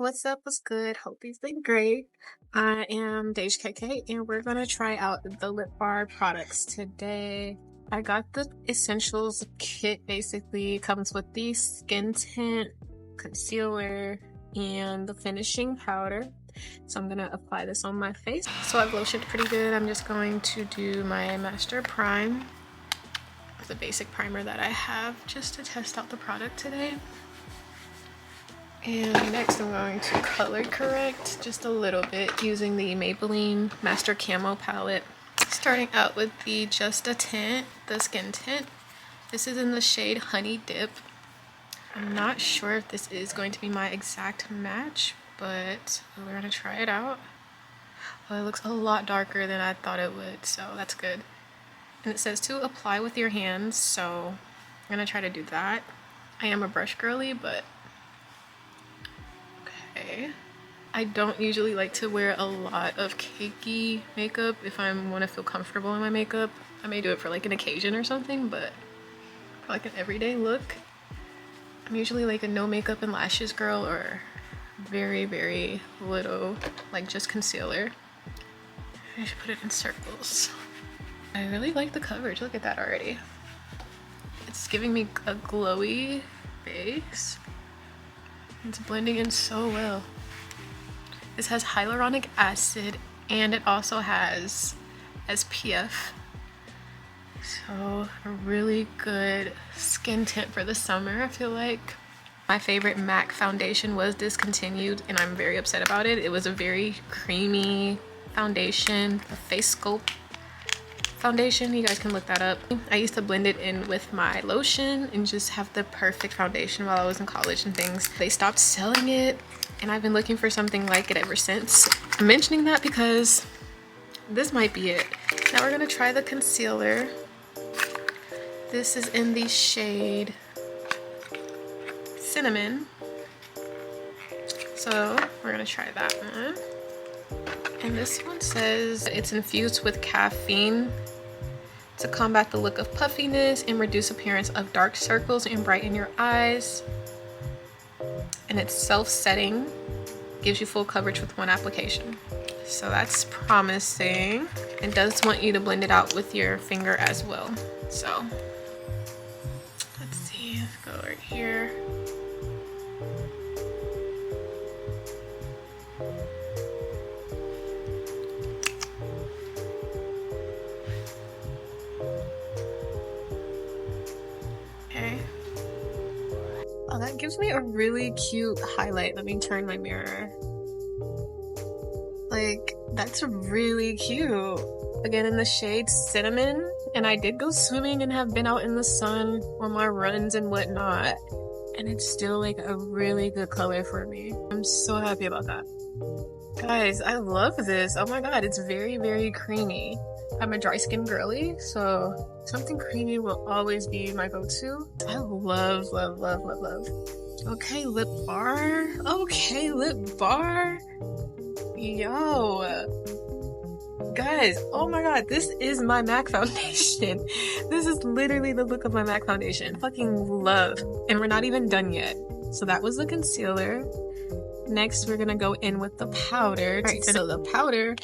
what's up? What's good? Hope you've been great. I am Dej KK and we're gonna try out the lip bar products today. I got the essentials kit. Basically comes with the skin tint, concealer, and the finishing powder. So I'm gonna apply this on my face. So I've lotioned pretty good. I'm just going to do my master prime, the basic primer that I have, just to test out the product today. And next I'm going to color correct just a little bit using the Maybelline Master Camo palette. Starting out with the Just a Tint, the skin tint. This is in the shade Honey Dip. I'm not sure if this is going to be my exact match, but we're gonna try it out. Well, it looks a lot darker than I thought it would, so that's good. And it says to apply with your hands, so I'm gonna try to do that. I am a brush girly, but okay. I don't usually like to wear a lot of cakey makeup if I want to feel comfortable in my makeup. I may do it for like an occasion or something, but for like an everyday look, I'm usually like a no makeup and lashes girl, or very, very little, like just concealer. I should put it in circles. I really like the coverage. Look at that already. It's giving me a glowy base. It's blending in so well. This has hyaluronic acid and it also has SPF. So a really good skin tint for the summer, I feel like. My favorite MAC foundation was discontinued and I'm very upset about it. It was a very creamy foundation, a face sculpt foundation. You guys can look that up. I used to blend it in with my lotion and just have the perfect foundation while I was in college and things. They stopped selling it and I've been looking for something like it ever since. I'm mentioning that because this might be it. Now we're gonna try the concealer. This is in the shade Cinnamon. So we're gonna try that one. And this one says it's infused with caffeine to combat the look of puffiness and reduce appearance of dark circles and brighten your eyes. And it's self-setting, gives you full coverage with one application. So that's promising. It does want you to blend it out with your finger as well. So let's see, let's go right here. Oh, that gives me a really cute highlight. Let me turn my mirror. Like, that's really cute. Again, in the shade Cinnamon. And I did go swimming and have been out in the sun on my runs and whatnot. And it's still like a really good color for me. I'm so happy about that. Guys, I love this. Oh my god, it's very, very creamy. I'm a dry skin girly, so something creamy will always be my go-to. I love, love, love, love, love. Okay, lip bar. Okay, lip bar. Yo. Guys, oh my god, this is my MAC foundation. This is literally the look of my MAC foundation. Fucking love. And we're not even done yet. So that was the concealer. Next, we're gonna go in with the powder. Alright, so the powder,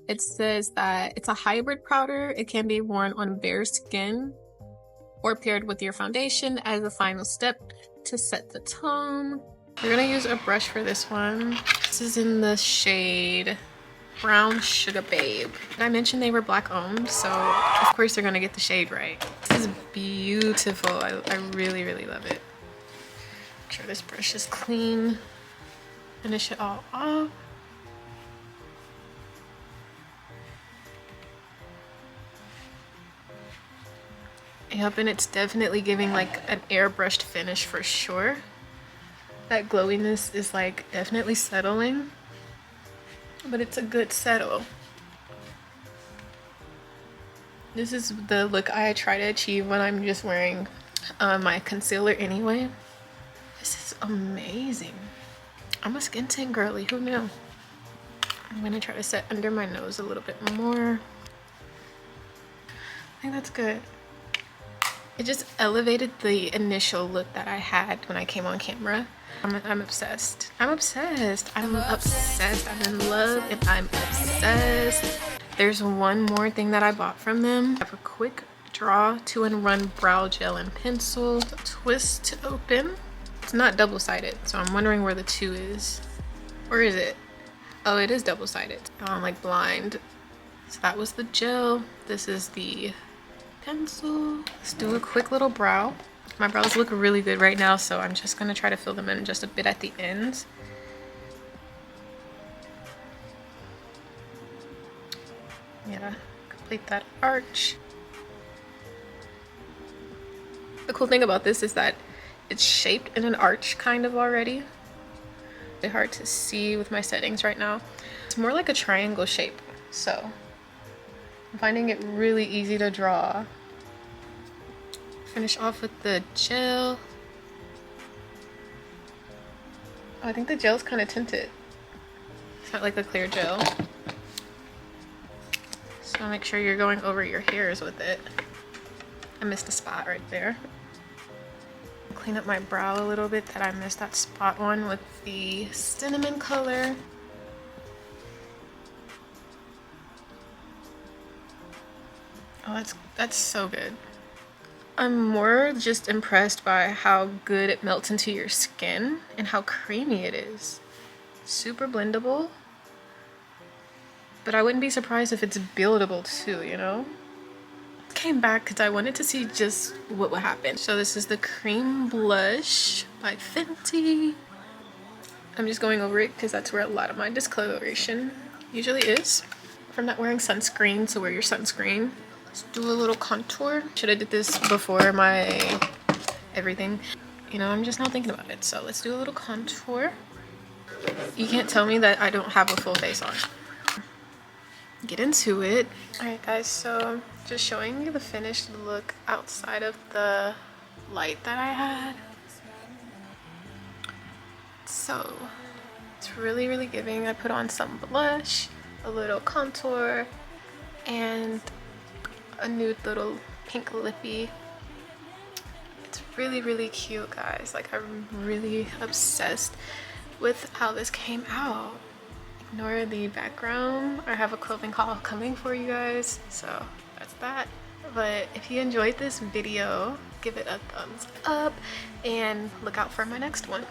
it says that it's a hybrid powder. It can be worn on bare skin or paired with your foundation as a final step to set the tone. We're gonna use a brush for this one. This is in the shade Brown Sugar Babe. I mentioned they were black owned, so of course they're gonna get the shade right. This is beautiful. I really, really love it. Make sure this brush is clean. Finish it all off. Yep, and it's definitely giving like an airbrushed finish for sure. That glowiness is like definitely settling, but it's a good settle. This is the look I try to achieve when I'm just wearing my concealer anyway. This is amazing. I'm a skin tint girly, who knew? I'm gonna try to set under my nose a little bit more. I think that's good. It just elevated the initial look that I had when I came on camera. I'm obsessed. I'm obsessed. I'm obsessed. I'm in love and I'm obsessed. There's one more thing that I bought from them. I have a quick draw 2-in-1 brow gel and pencil. Twist to open. It's not double-sided, so I'm wondering where the 2 is. Or is it? Oh, it is double-sided. Oh, I'm like blind. So that was the gel. This is the pencil. Let's do a quick little brow. My brows look really good right now, so I'm just gonna try to fill them in just a bit at the ends. Yeah, complete that arch. The cool thing about this is that it's shaped in an arch kind of already. It's hard to see with my settings right now. It's more like a triangle shape, so I'm finding it really easy to draw. Finish off with the gel. Oh, I think the gel's kind of tinted. It's not like a clear gel. So make sure you're going over your hairs with it. I missed a spot right there. Clean up my brow a little bit that I missed that spot on with the cinnamon color. Oh, that's so good. I'm more just impressed by how good it melts into your skin and how creamy it is. Super blendable. But I wouldn't be surprised if it's buildable too, you know? Came back because I wanted to see just what would happen. So this is the cream blush by Fenty. I'm just going over it because that's where a lot of my discoloration usually is. From not wearing sunscreen to wear your sunscreen. Let's do a little contour. Should have did this before my everything. You know, I'm just now thinking about it. So let's do a little contour. You can't tell me that I don't have a full face on. Get into it. Alright guys, so just showing you the finished look outside of the light that I had. So it's really, really giving. I put on some blush, a little contour, and a nude little pink lippy. It's really, really cute, guys. Like, I'm really obsessed with how this came out. Ignore the background. I have a clothing haul coming for you guys, so that's that. But if you enjoyed this video, give it a thumbs up and look out for my next one.